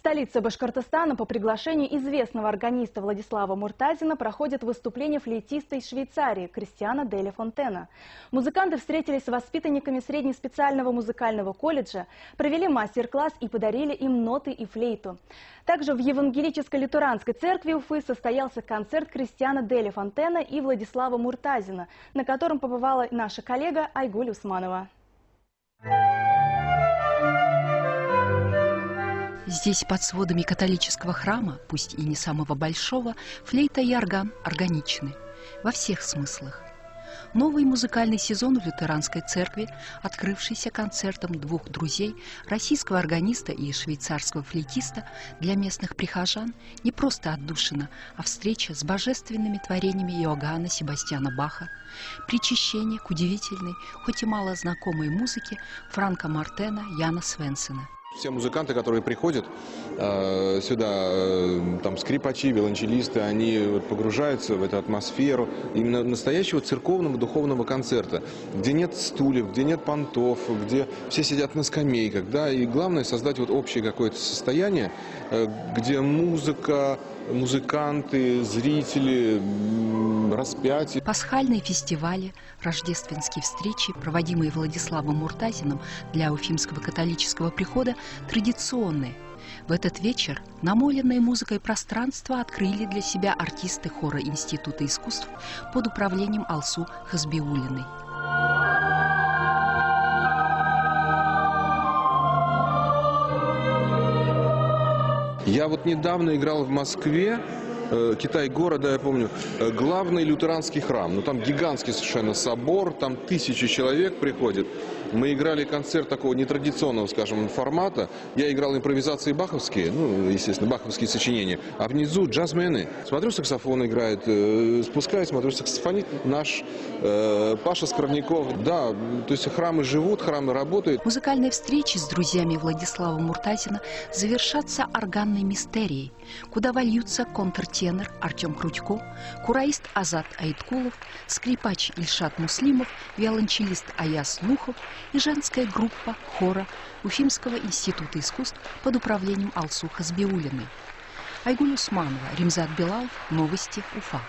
столице Башкортостана по приглашению известного органиста Владислава Муртазина проходит выступление флейтиста из Швейцарии Кристиана Деля Фонтена. Музыканты встретились с воспитанниками среднеспециального музыкального колледжа, провели мастер-класс и подарили им ноты и флейту. Также в Евангелическо-Лютеранской церкви Уфы состоялся концерт Кристиана Деля Фонтена и Владислава Муртазина, на котором побывала наша коллега Айгуль Усманова. Здесь, под сводами католического храма, пусть и не самого большого, флейта и орган органичны во всех смыслах. Новый музыкальный сезон в лютеранской церкви, открывшийся концертом двух друзей, российского органиста и швейцарского флейтиста, для местных прихожан не просто отдушина, а встреча с божественными творениями Иоганна Себастьяна Баха, причащение к удивительной, хоть и мало знакомой музыке Франка Мартена Яна Свенсена. Все музыканты, которые приходят сюда, там скрипачи, виолончелисты, они погружаются в эту атмосферу именно настоящего церковного духовного концерта, где нет стульев, где нет понтов, где все сидят на скамейках, да, и главное создать вот общее какое-то состояние, где музыка, музыканты, зрители, распятие. Пасхальные фестивали, рождественские встречи, проводимые Владиславом Муртазиным для Уфимского католического прихода, традиционные. В этот вечер намоленное музыкой пространство открыли для себя артисты хора Института искусств под управлением Алсу Хасбиуллиной. Я вот недавно играл в Москве, Китай-города, я помню, главный лютеранский храм. Ну, там гигантский совершенно собор, там тысячи человек приходят. Мы играли концерт такого нетрадиционного, скажем, формата. Я играл импровизации баховские, ну, естественно, баховские сочинения. А внизу джазмены. Смотрю, саксофон играет, спускаюсь, смотрю, саксофонист наш Паша Скорняков. Да, то есть храмы живут, храмы работают. Музыкальные встречи с друзьями Владислава Муртазина завершатся органной мистерией, куда вольются контртенор Артем Крутько, кураист Азат Айткулов, скрипач Ильшат Муслимов, виолончелист Аяс Нухов и женская группа хора Уфимского института искусств под управлением Алсу Хасбиуллиной. Айгуль Усманова, Римзат Билалов, новости Уфа.